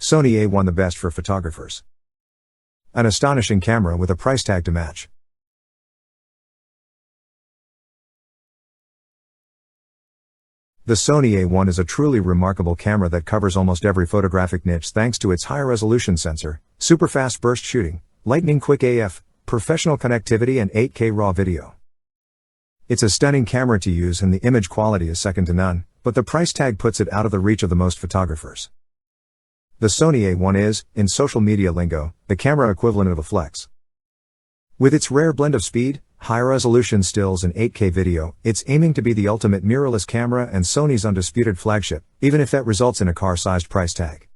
Sony A1, the best for photographers. An astonishing camera with a price tag to match. The Sony A1 is a truly remarkable camera that covers almost every photographic niche thanks to its high-resolution sensor, super-fast burst shooting, lightning-quick AF, professional connectivity and 8K RAW video. It's a stunning camera to use and the image quality is second to none, but the price tag puts it out of the reach of the most photographers. The Sony A1 is, in social media lingo, the camera equivalent of a flex. With its rare blend of speed, high-resolution stills and 8K video, it's aiming to be the ultimate mirrorless camera and Sony's undisputed flagship, even if that results in a car-sized price tag.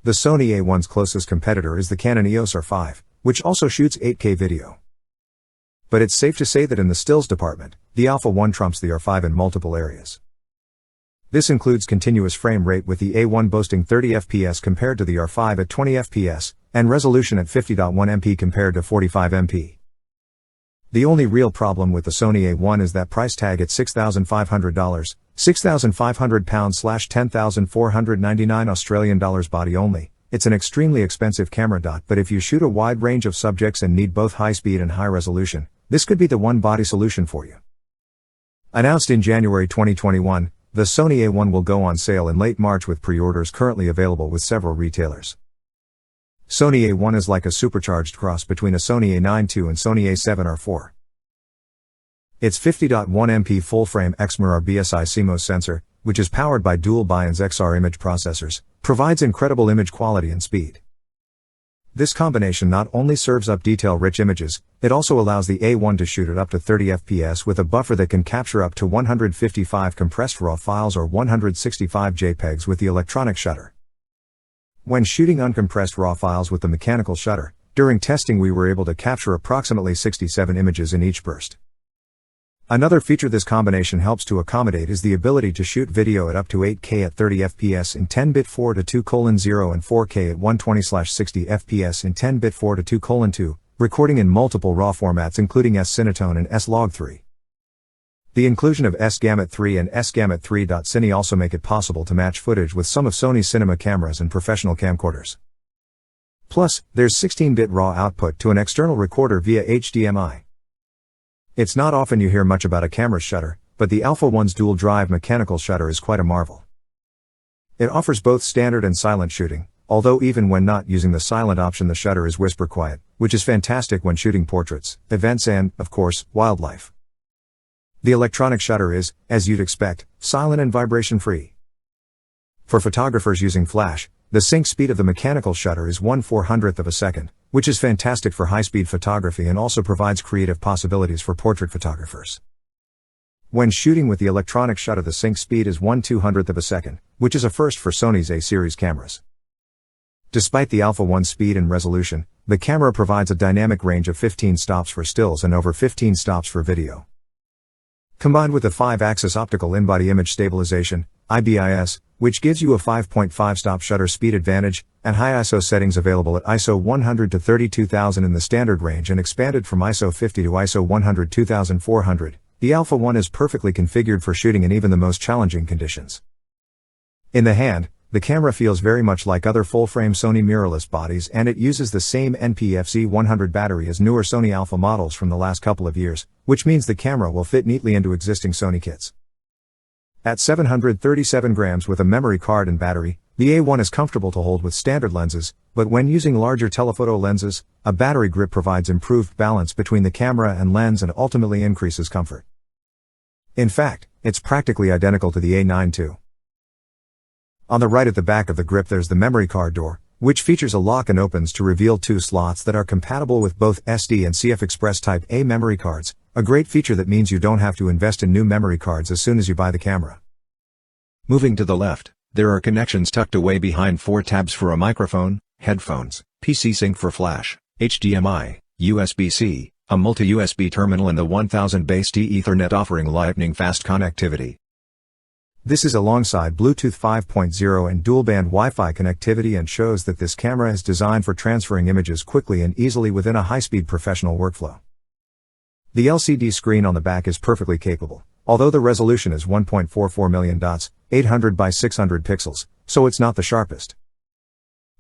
The Sony A1's closest competitor is the Canon EOS R5, which also shoots 8K video. But it's safe to say that in the stills department, the Alpha 1 trumps the R5 in multiple areas. This includes continuous frame rate, with the A1 boasting 30 fps compared to the R5 at 20 fps, and resolution at 50.1 MP compared to 45 MP. The only real problem with the Sony A1 is that price tag at $6,500, £6,500 / $10,499 body only. It's an extremely expensive camera. But if you shoot a wide range of subjects and need both high speed and high resolution, this could be the one body solution for you. Announced in January 2021, the Sony A1 will go on sale in late March with pre-orders currently available with several retailers. Sony A1 is like a supercharged cross between a Sony A9 II and Sony A7 R4. Its 50.1 MP full-frame XMIRROR BSI CMOS sensor, which is powered by dual Bions XR image processors, provides incredible image quality and speed. This combination not only serves up detail-rich images, it also allows the A1 to shoot at up to 30 fps with a buffer that can capture up to 155 compressed RAW files or 165 JPEGs with the electronic shutter. When shooting uncompressed RAW files with the mechanical shutter, during testing we were able to capture approximately 67 images in each burst. Another feature this combination helps to accommodate is the ability to shoot video at up to 8K at 30 fps in 10-bit 4:2:0 and 4K at 120/60 fps in 10-bit 4:2:2, recording in multiple RAW formats including S-Cinetone and S-Log3. The inclusion of S-Gamut 3 and S-Gamut 3.Cine also make it possible to match footage with some of Sony's cinema cameras and professional camcorders. Plus, there's 16-bit RAW output to an external recorder via HDMI. It's not often you hear much about a camera's shutter, but the Alpha 1's dual-drive mechanical shutter is quite a marvel. It offers both standard and silent shooting, although even when not using the silent option the shutter is whisper quiet, which is fantastic when shooting portraits, events and, of course, wildlife. The electronic shutter is, as you'd expect, silent and vibration-free. For photographers using flash, the sync speed of the mechanical shutter is 1/400th of a second, which is fantastic for high-speed photography and also provides creative possibilities for portrait photographers. When shooting with the electronic shutter, the sync speed is 1/200th of a second, which is a first for Sony's A-series cameras. Despite the Alpha 1's speed and resolution, the camera provides a dynamic range of 15 stops for stills and over 15 stops for video. Combined with the 5-axis optical in-body image stabilization, IBIS, which gives you a 5.5 stop shutter speed advantage, and high ISO settings available at ISO 100 to 32,000 in the standard range and expanded from ISO 50 to ISO 100 2400, the Alpha 1 is perfectly configured for shooting in even the most challenging conditions. In the hand, the camera feels very much like other full-frame Sony mirrorless bodies, and it uses the same NPFC100 battery as newer Sony Alpha models from the last couple of years, which means the camera will fit neatly into existing Sony kits. At 737 grams with a memory card and battery, the A1 is comfortable to hold with standard lenses, but when using larger telephoto lenses, a battery grip provides improved balance between the camera and lens and ultimately increases comfort. In fact, it's practically identical to the A9 II. On the right at the back of the grip there's the memory card door, which features a lock and opens to reveal 2 slots that are compatible with both SD and CF Express Type A memory cards, a great feature that means you don't have to invest in new memory cards as soon as you buy the camera. Moving to the left, there are connections tucked away behind 4 tabs for a microphone, headphones, PC sync for flash, HDMI, USB-C, a multi-USB terminal and the 1000 base T Ethernet offering lightning fast connectivity. This is alongside Bluetooth 5.0 and dual-band Wi-Fi connectivity and shows that this camera is designed for transferring images quickly and easily within a high-speed professional workflow. The LCD screen on the back is perfectly capable, although the resolution is 1.44 million dots, 800 by 600 pixels, so it's not the sharpest.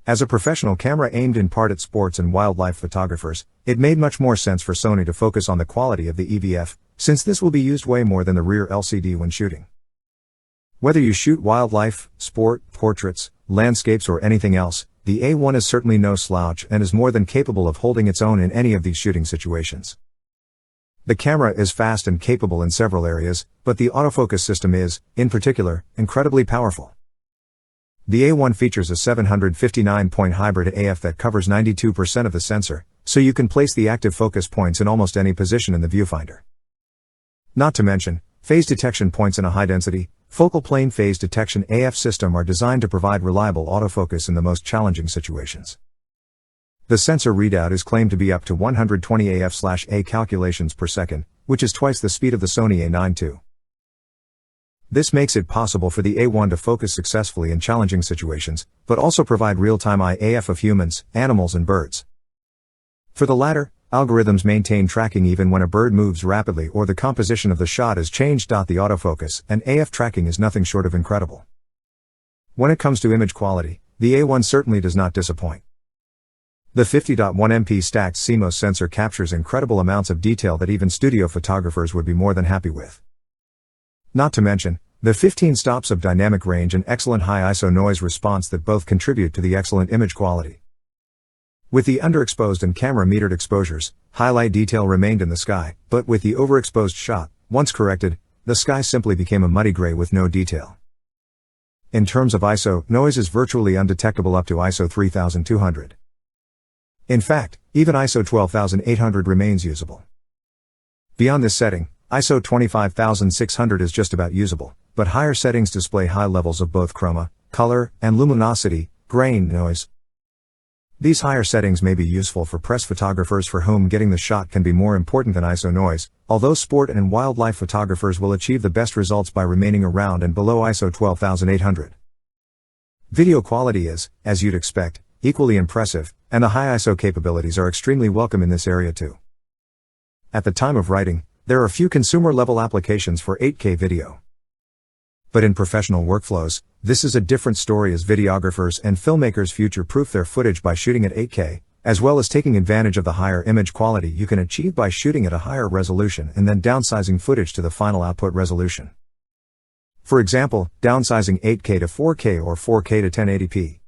As a professional camera aimed in part at sports and wildlife photographers, it made much more sense for Sony to focus on the quality of the EVF, since this will be used way more than the rear LCD when shooting. Whether you shoot wildlife, sport, portraits, landscapes or anything else, the A1 is certainly no slouch and is more than capable of holding its own in any of these shooting situations. The camera is fast and capable in several areas, but the autofocus system is, in particular, incredibly powerful. The A1 features a 759-point hybrid AF that covers 92% of the sensor, so you can place the active focus points in almost any position in the viewfinder. Not to mention, phase detection points in a high-density, focal plane phase detection AF system are designed to provide reliable autofocus in the most challenging situations. The sensor readout is claimed to be up to 120 AF/A calculations per second, which is twice the speed of the Sony A9 II. This makes it possible for the A1 to focus successfully in challenging situations, but also provide real-time AF of humans, animals and birds. For the latter, algorithms maintain tracking even when a bird moves rapidly or the composition of the shot is changed. The autofocus and AF tracking is nothing short of incredible. When it comes to image quality, the A1 certainly does not disappoint. The 50.1 MP stacked CMOS sensor captures incredible amounts of detail that even studio photographers would be more than happy with. Not to mention, the 15 stops of dynamic range and excellent high ISO noise response that both contribute to the excellent image quality. With the underexposed and camera metered exposures, highlight detail remained in the sky, but with the overexposed shot, once corrected, the sky simply became a muddy gray with no detail. In terms of ISO, noise is virtually undetectable up to ISO 3200. In fact, even ISO 12800 remains usable. Beyond this setting, ISO 25600 is just about usable, but higher settings display high levels of both chroma, color, and luminosity, grain, noise. These higher settings may be useful for press photographers for whom getting the shot can be more important than ISO noise, although sport and wildlife photographers will achieve the best results by remaining around and below ISO 12800. Video quality is, as you'd expect, equally impressive, and the high ISO capabilities are extremely welcome in this area too. At the time of writing, there are few consumer-level applications for 8K video. But in professional workflows, this is a different story as videographers and filmmakers future-proof their footage by shooting at 8K, as well as taking advantage of the higher image quality you can achieve by shooting at a higher resolution and then downsizing footage to the final output resolution. For example, downsizing 8K to 4K or 4K to 1080p.